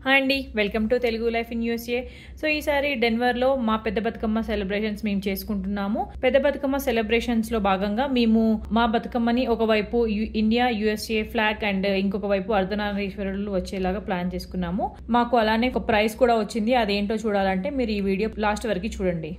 Hi అండి, welcome to Telugu life in USA. So ఈసారి డెన్వర్లో మా పెద్ద బతుకమ్మ సెలబ్రేషన్స్ మేము చేసుకుంటున్నాము. పెద్ద బతుకమ్మ సెలబ్రేషన్స్ లో భాగంగా మేము మా బతుకమ్మని ఒకవైపు ఇండియా యూఎస్ఏ ఫ్లాగ్ అండ్ ఇంకొక వైపు అర్ధనారీశ్వరులు వచ్చేలాగా ప్లాన్ చేసుకున్నాము. మాకు అలానే ఒక ప్రైజ్ కూడా వచ్చింది. అదేంటో చూడాలంటే మీరు ఈ వీడియో లాస్ట్ వరకు చూడండి.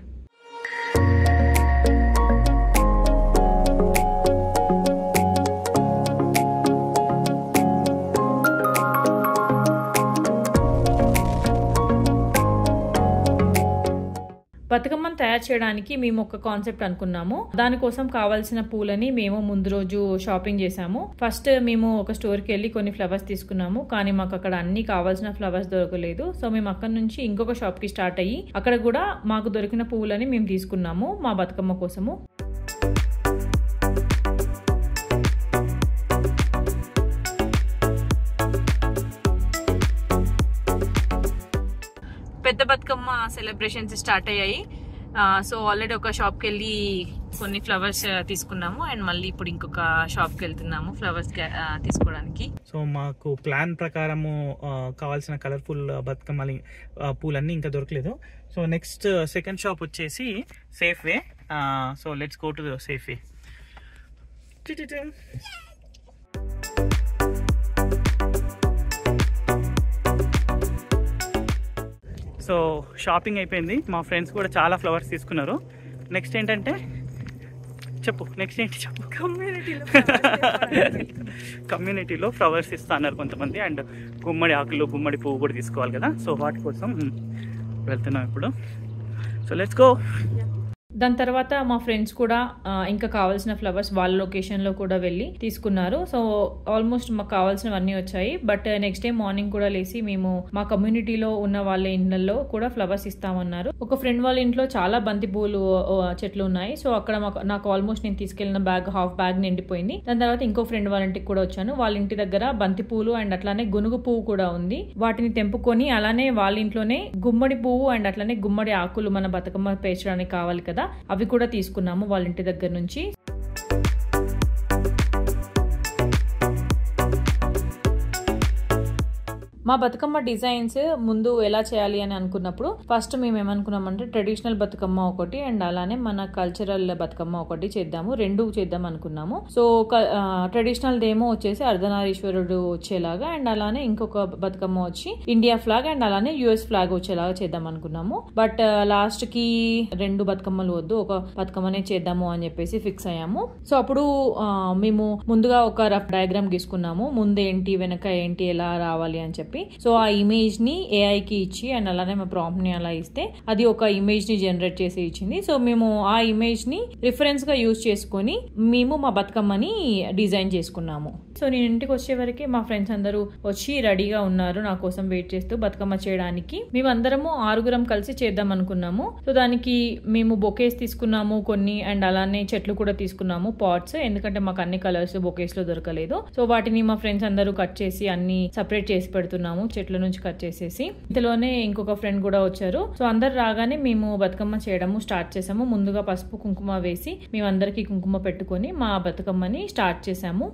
బతుకమ్మను తయారు చేయడానికి మేము ఒక కాన్సెప్ట్ అనుకున్నాము. దానికోసం కావాల్సిన పూలని మేము ముందు రోజు షాపింగ్ చేసాము. ఫస్ట్ మేము ఒక స్టోర్ కి వెళ్ళి కొన్ని ఫ్లవర్స్ తీసుకున్నాము, కానీ మాకు అక్కడ అన్ని కావాల్సిన ఫ్లవర్స్ దొరకలేదు. సో మేము అక్కడ నుంచి ఇంకొక షాప్ కి స్టార్ట్ అయ్యి అక్కడ కూడా మాకు దొరికిన పూలని మేము తీసుకున్నాము మా బతుకమ్మ కోసము. పెద్ద బతుకమ్మ సెలబ్రేషన్స్ స్టార్ట్ అయ్యాయి. సో ఆల్రెడీ ఒక షాప్కి వెళ్ళి కొన్ని ఫ్లవర్స్ తీసుకున్నాము అండ్ మళ్ళీ ఇప్పుడు ఇంకొక షాప్కి వెళ్తున్నాము ఫ్లవర్స్ తీసుకోవడానికి. సో మాకు ప్లాన్ ప్రకారము కావాల్సిన కలర్ఫుల్ బతుకమ్మ పూలన్నీ ఇంకా దొరకలేదు. సో నెక్స్ట్ సెకండ్ షాప్ వచ్చేసి safe way. So let's go to safe way. So shopping అయిపోయింది. మా ఫ్రెండ్స్ కూడా చాలా ఫ్లవర్స్ తీసుకున్నారు. నెక్స్ట్ ఏంటంటే చెప్పు, నెక్స్ట్ ఏంటి చెప్పు. కమ్యూనిటీలో ఫ్లవర్స్ ఇస్తా అన్నారు కొంతమంది, అండ్ గుమ్మడి ఆకులు గుమ్మడి పువ్వు కూడా తీసుకోవాలి కదా. సో వాటి కోసం వెళ్తున్నాం ఇప్పుడు. So let's go. దాని తర్వాత మా ఫ్రెండ్స్ కూడా ఇంకా కావాల్సిన ఫ్లవర్స్ వాళ్ళ లొకేషన్ లో కూడా వెళ్ళి తీసుకున్నారు. సో ఆల్మోస్ట్ మాకు కావాల్సినవన్నీ వచ్చాయి. బట్ నెక్స్ట్ డే మార్నింగ్ కూడా లేసి మేము మా కమ్యూనిటీలో ఉన్న వాళ్ళ ఇండ్లలో కూడా ఫ్లవర్స్ ఇస్తామన్నారు. ఒక ఫ్రెండ్ వాళ్ళ ఇంట్లో చాలా బంతి పూలు చెట్లు ఉన్నాయి. సో అక్కడ నాకు ఆల్మోస్ట్ నేను తీసుకెళ్లిన హాఫ్ బ్యాగ్ నిండిపోయింది. దాని తర్వాత ఇంకో ఫ్రెండ్ వాళ్ళ ఇంటికి కూడా వచ్చాను. వాళ్ళ ఇంటి దగ్గర బంతి పూలు అండ్ అట్లానే గునుగు పువ్వు కూడా ఉంది. వాటిని తెంపుకొని అలానే వాళ్ళ ఇంట్లోనే గుమ్మడి పువ్వు అండ్ అట్లానే గుమ్మడి ఆకులు మన బతుకమ్మ పేర్చడానికి కావాలి కదా, అవి కూడా తీసుకున్నాము వాళ్ళ ఇంటి దగ్గర నుంచి. మా బతుకమ్మ డిజైన్స్ ముందు ఎలా చేయాలి అని అనుకున్నప్పుడు ఫస్ట్ మేము ఏమనుకున్నామంటే ట్రెడిషనల్ బతుకమ్మ ఒకటి అండ్ అలానే మన కల్చరల్ బతుకమ్మ ఒకటి చేద్దాము, రెండు చేద్దాం అనుకున్నాము. సో ట్రెడిషనల్ దేమో వచ్చేసి అర్ధనారీశ్వరుడు వచ్చేలాగా అండ్ అలానే ఇంకొక బతుకమ్మ వచ్చి ఇండియా ఫ్లాగ్ అండ్ అలానే యుఎస్ ఫ్లాగ్ వచ్చేలాగా చేద్దాం అనుకున్నాము. బట్ లాస్ట్ కి రెండు బతుకమ్మలు వద్దు, ఒక బతుకమ్మనే చేద్దాము అని చెప్పేసి ఫిక్స్ అయ్యాము. సో అప్పుడు మేము ముందుగా ఒక రఫ్ డయాగ్రామ్ గీసుకున్నాము, ముందేంటి వెనక ఏంటి ఎలా రావాలి అని చెప్పి. సో ఆ ఇమేజ్ ని ఏఐ కి ఇచ్చి అండ్ అలానే మా ప్రాంప్ట్ ని అలా ఇస్తే అది ఒక ఇమేజ్ ని జనరేట్ చేసి ఇచ్చింది. సో మేము ఆ ఇమేజ్ ని రిఫరెన్స్ గా యూజ్ చేసుకుని మేము మా బతుకమ్మని డిజైన్ చేసుకున్నాము. సో నేను ఇంటికి వచ్చే వరకే మా ఫ్రెండ్స్ అందరూ వచ్చి రెడీగా ఉన్నారు నా కోసం వెయిట్ చేస్తూ బతుకమ్మ చేయడానికి. మేమందరము 6 కలిసి చేద్దాం అనుకున్నాము. సో దానికి మేము బొకేస్ తీసుకున్నాము కొన్ని అండ్ అలానే చెట్లు కూడా తీసుకున్నాము, పాట్స్, ఎందుకంటే మాకు అన్ని కలర్స్ బొకేస్ లో దొరకలేదు. సో వాటిని మా ఫ్రెండ్స్ అందరూ కట్ చేసి అన్ని సపరేట్ చేసి పెడుతున్నాము, చెట్ల నుంచి కట్ చేసేసి. ఇంతలోనే ఇంకొక ఫ్రెండ్ కూడా వచ్చారు. సో అందరు రాగానే మేము బతుకమ్మ చేయడము స్టార్ట్ చేసాము. ముందుగా పసుపు కుంకుమ వేసి మేమందరికి కుంకుమ పెట్టుకొని మా బతుకమ్మని స్టార్ట్ చేసాము.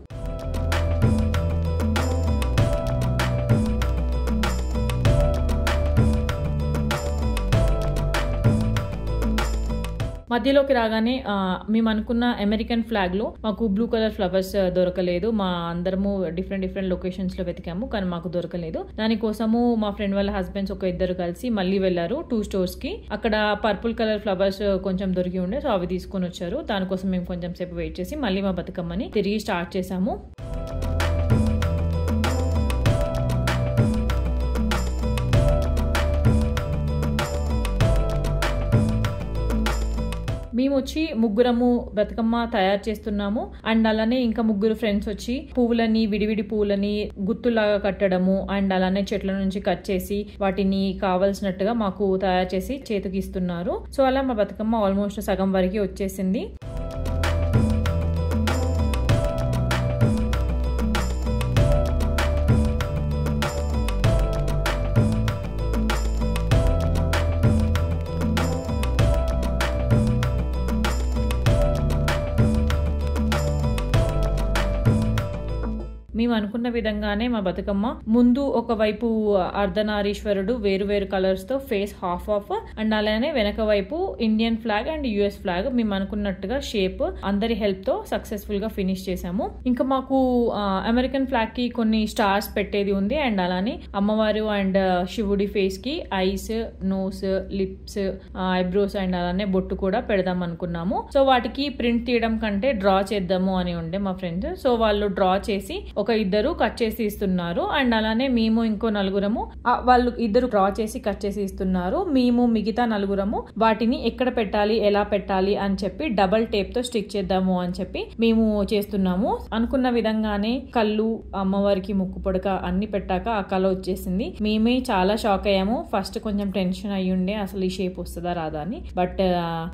మధ్యలోకి రాగానే మేము అనుకున్న అమెరికన్ ఫ్లాగ్ లో మాకు బ్లూ కలర్ ఫ్లవర్స్ దొరకలేదు. మా అందరము డిఫరెంట్ లొకేషన్స్ లో వెతికాము, కానీ మాకు దొరకలేదు. దానికోసము మా ఫ్రెండ్ వాళ్ళ హస్బెండ్స్ ఒక ఇద్దరు కలిసి మళ్ళీ వెళ్లారు 2 స్టోర్స్ కి. అక్కడ పర్పుల్ కలర్ ఫ్లవర్స్ కొంచెం దొరికి ఉండే, సో అవి తీసుకొని వచ్చారు. దానికోసం మేము కొంచెం సేపు వెయిట్ చేసి మళ్ళీ మా బతుకమ్మని తిరిగి స్టార్ట్ చేసాము. మేము వచ్చి ముగ్గురము బతుకమ్మ తయారు చేస్తున్నాము అండ్ అలానే ఇంకా ముగ్గురు ఫ్రెండ్స్ వచ్చి పువ్వులని విడివిడి పువ్వులని గుత్తులాగా కట్టడము అండ్ అలానే చెట్ల నుంచి కట్ చేసి వాటిని కావాల్సినట్టుగా మాకు తయారు చేసి చేతికి ఇస్తున్నారు. సో అలా మా బతుకమ్మ ఆల్మోస్ట్ సగం వరకు వచ్చేసింది. మేము అనుకున్న విధంగానే మా బతుకమ్మ ముందు ఒకవైపు అర్ధనారీశ్వరుడు వేరు కలర్స్ తో ఫేస్ హాఫ్ ఆఫ్ అండ్ అలానే వెనక వైపు Indian flag and US flag మేము అనుకున్నట్టుగా షేప్ అందరి హెల్ప్ తో సక్సెస్ఫుల్ గా ఫినిష్ చేసాము. ఇంకా మాకు అమెరికన్ ఫ్లాగ్ కి కొన్ని స్టార్స్ పెట్టేది ఉంది అండ్ అలానే అమ్మవారు అండ్ శివుడి ఫేస్ కి eyes, nose, lips, eyebrows and అలానే బొట్టు కూడా పెడదాం అనుకున్నాము. సో వాటికి ప్రింట్ తీయడం కంటే డ్రా చేద్దాము అని ఉండే మా ఫ్రెండ్స్. సో వాళ్ళు డ్రా చేసి ఒక ఇద్దరు కట్ చేసి ఇస్తున్నారు అండ్ అలానే మేము ఇంకో నలుగురము వాళ్ళు ఇద్దరు డ్రా చేసి కట్ చేసి ఇస్తున్నారు. మేము మిగతా నలుగురము వాటిని ఎక్కడ పెట్టాలి ఎలా పెట్టాలి అని చెప్పి డబల్ టేప్ తో స్టిక్ చేద్దాము అని చెప్పి మేము చేస్తున్నాము. అనుకున్న విధంగానే కళ్ళు, అమ్మవారికి ముక్కు పొడక అన్ని పెట్టాక ఆ కళ వచ్చేసింది. మేమే చాలా షాక్ అయ్యాము. ఫస్ట్ కొంచెం టెన్షన్ అయ్యుండే అసలు ఈ షేప్ వస్తుందా రాదా అని. బట్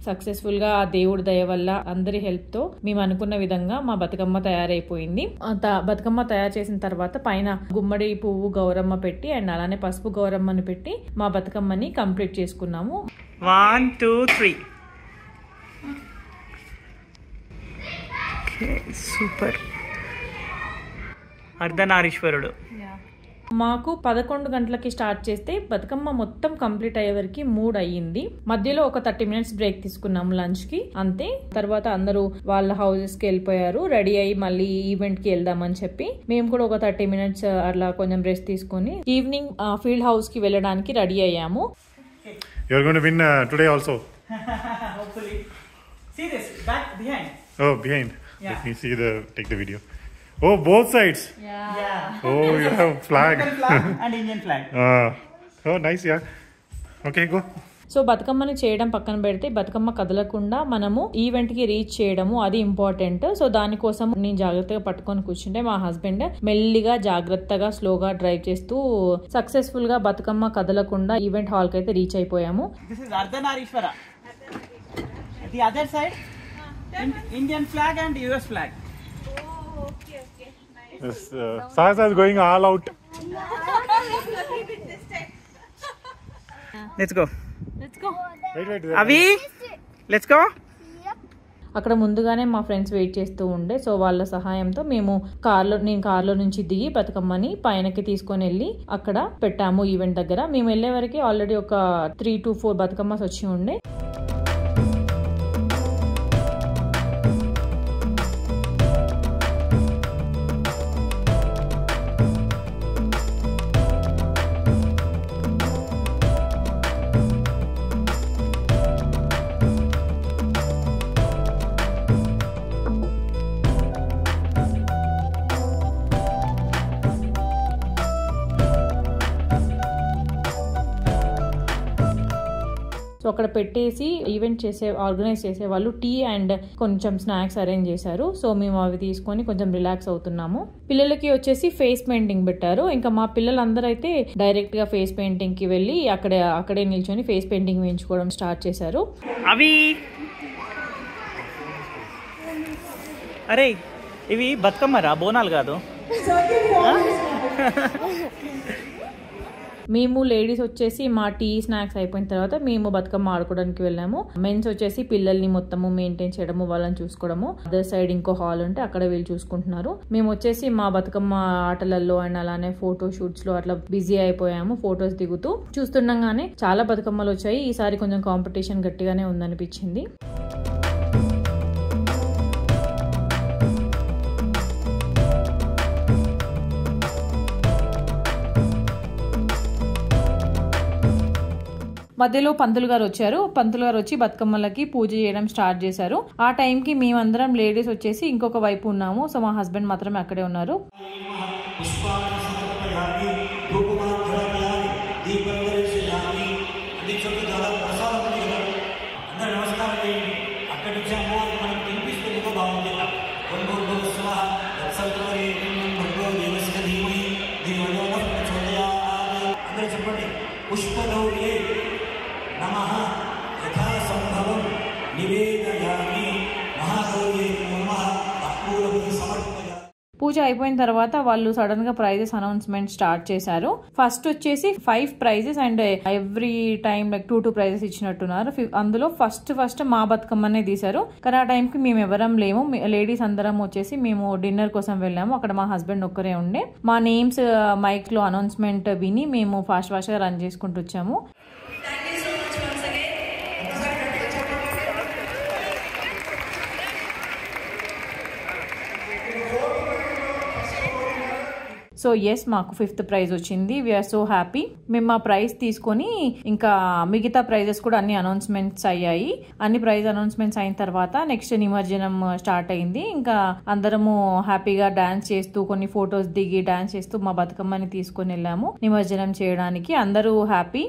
సక్సెస్ఫుల్ గా ఆ దేవుడి దయ వల్ల అందరి హెల్ప్ తో మేము అనుకున్న విధంగా మా బతుకమ్మ తయారైపోయింది. బతుకమ్మ తయారు చేసిన తర్వాత పైన గుమ్మడి పువ్వు గౌరమ్మ పెట్టి అండ్ అలానే పసుపు గౌరమ్మని పెట్టి మా బతుకమ్మని కంప్లీట్ చేసుకున్నాము. 1 2 3 సూపర్. అర్ధనారీశ్వరుడు మాకు 11 గంటలకి స్టార్ట్ చేస్తే బతుకమ్మ మొత్తం కంప్లీట్ అయ్యే వరకు 3 అయ్యింది. మధ్యలో ఒక 30 మినిట్స్ బ్రేక్ తీసుకున్నాము లంచ్ కి, అంతే. తర్వాత అందరూ వాళ్ళ హౌసెస్ కి వెళ్ళిపోయారు. రెడీ అయ్యి మళ్ళీ ఈవెంట్ కి వెళ్దామని చెప్పి మేము కూడా ఒక 30 మినిట్స్ అట్లా కొంచెం రెస్ట్ తీసుకుని ఈవినింగ్ ఫీల్డ్ హౌస్ కి వెళ్ళడానికి రెడీ అయ్యాము. You are going to win today also. Hopefully. See this back behind. Oh, behind. Yeah. Let me see take the video. Oh, both sides. Yeah. Oh, you have flag. American flag and Indian flag. Oh, nice, yeah. Okay, go. So బతుకమ్మని చేయడం పక్కన పెడితే బతుకమ్మ కదలకుండా మనము event కి reach చేయడము అది important. So దానికోసం నేను జాగ్రత్తగా పట్టుకొని కూర్చుంటే మా హస్బెండ్ మెల్లిగా జాగ్రత్తగా స్లోగా డ్రైవ్ చేస్తూ సక్సెస్ఫుల్ గా బతుకమ్మ కదలకుండా ఈవెంట్ హాల్ కి అయితే రీచ్ అయిపోయాము. This is Ardhanarishwara. The other side Indian flag and US flag. Oh, okay. Nice. Yes, Sahasa is going all out. Let's go. Wait. Avi, let's go. అక్కడ ముందుగానే మా friends wait చేస్తూ ఉండే. So వాళ్ళ సహాయంతో మేము నేను కార్లో నుంచి దిగి బతుకమ్మని పైనకి తీసుకొని వెళ్ళి అక్కడ పెట్టాము ఈవెంట్ దగ్గర. మేము వెళ్ళే వరకు ఆల్రెడీ ఒక 3 to 4 బతుకమ్మస్ వచ్చి ఉండే. సో అక్కడ పెట్టేసి ఈవెంట్ ఆర్గనైజ్ చేసే వాళ్ళు టీ అండ్ కొంచెం స్నాక్స్ అరేంజ్ చేశారు. సో మేము అవి తీసుకొని కొంచెం రిలాక్స్ అవుతున్నాము. పిల్లలకి వచ్చేసి ఫేస్ పెయింటింగ్ పెట్టారు. ఇంకా మా పిల్లలందరూ అయితే డైరెక్ట్ గా ఫేస్ పెయింటింగ్ కి వెళ్ళి అక్కడే నిల్చొని ఫేస్ పెయింటింగ్ వేయించుకోవడం స్టార్ట్ చేశారు. అవి అరే ఇవి బతుకమ్మరా, బోనాలు కాదు. మేము లేడీస్ వచ్చేసి మా టీ స్నాక్స్ అయిపోయిన తర్వాత మేము బతుకమ్మ ఆడుకోవడానికి వెళ్ళాము. మెన్స్ వచ్చేసి పిల్లల్ని మొత్తము మెయింటైన్ చేయడము, వాళ్ళని చూసుకోవడము. అదర్ సైడ్ ఇంకో హాల్ ఉంటే అక్కడ వీళ్ళు చూసుకుంటున్నారు. మేము వచ్చేసి మా బతుకమ్మ ఆటలలో అండ్ అలానే ఫోటో షూట్స్ లో అట్లా బిజీ అయిపోయాము. ఫొటోస్ దిగుతూ చూస్తుండగానే చాలా బతుకమ్మలు వచ్చాయి. ఈసారి కొంచెం కాంపిటీషన్ గట్టిగానే ఉందనిపించింది. మధ్యలో పంతులు గారు వచ్చారు. పంతులు గారు వచ్చి బతుకమ్మలకి పూజ చేయడం స్టార్ట్ చేశారు. ఆ టైంకి మేమందరం లేడీస్ వచ్చేసి ఇంకొక వైపు ఉన్నాము. సో మా హస్బెండ్ మాత్రమే అక్కడే ఉన్నారు. పూజ అయిపోయిన తర్వాత వాళ్ళు సడన్ గా ప్రైజెస్ అనౌన్స్మెంట్ స్టార్ట్ చేశారు. ఫస్ట్ వచ్చేసి 5 prizes and every time like 2 prizes ఇచ్చినట్టున్నారు. అందులో ఫస్ట్ మా బతుకమ్మనే తీశారు. కానీ ఆ టైంకి మేము ఎవరం లేము, లేడీస్ అందరం వచ్చేసి మేము డిన్నర్ కోసం వెళ్ళాము. అక్కడ మా హస్బెండ్ ఒక్కరే ఉండే. మా నేమ్స్ మైక్ లో అనౌన్స్మెంట్ విని మేము ఫాస్ట్ గా రన్ చేసుకుంటూ వచ్చాము. సో ఎస్, మాకు 5th ప్రైజ్ వచ్చింది. We are so happy. మేము మా ప్రైజ్ తీసుకొని ఇంకా మిగతా ప్రైజెస్ కూడా అన్ని అనౌన్స్మెంట్స్ అయ్యాయి. అన్ని ప్రైజ్ అనౌన్స్మెంట్స్ అయిన తర్వాత నెక్స్ట్ నిమజ్జనం స్టార్ట్ అయింది. ఇంకా అందరము హ్యాపీగా డాన్స్ చేస్తూ కొన్ని ఫొటోస్ దిగి డాన్స్ చేస్తూ మా బతుకమ్మని తీసుకొని వెళ్ళాము నిమజ్జనం చేయడానికి. అందరూ హ్యాపీ.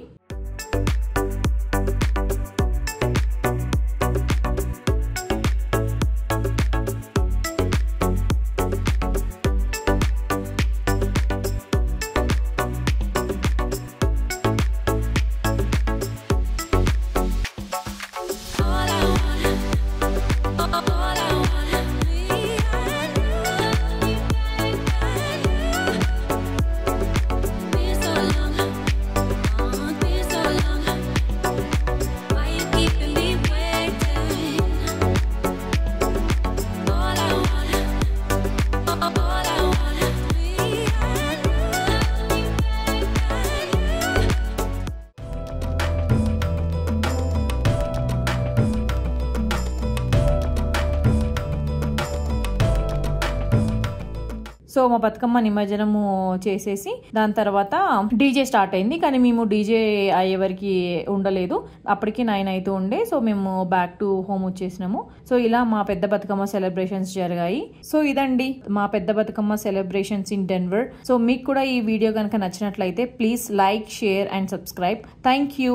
సో మా బతుకమ్మ నిమజ్జనము చేసేసి దాని తర్వాత డీజే స్టార్ట్ అయింది. కానీ మేము డీజే అయ్యేవరకు ఉండలేదు, అప్పటికి 9 అవుతూ ఉండే. సో మేము బ్యాక్ టు హోమ్ వచ్చేసినాము. సో ఇలా మా పెద్ద బతుకమ్మ సెలబ్రేషన్స్ జరిగాయి. సో ఇదండి మా పెద్ద Bathukamma celebrations in Denver. So మీకు కూడా ఈ వీడియో కనుక నచ్చినట్లయితే please like, share and subscribe. Thank you.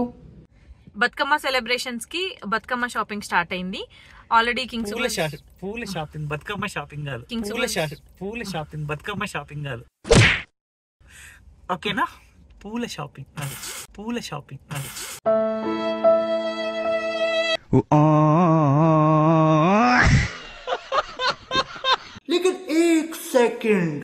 Bathukamma celebrations కి బతుకమ్మ షాపింగ్ స్టార్ట్ అయింది ఆల్రెడీ. పూల షాపింగ్ బతుకమ్మ షాపింగ్ కాదు, పూల షాపింగ్ బతుకమ్మ షాపింగ్ కాదు, ఓకేనా? పూల షాపింగ్ लेकिन 1 सेकंड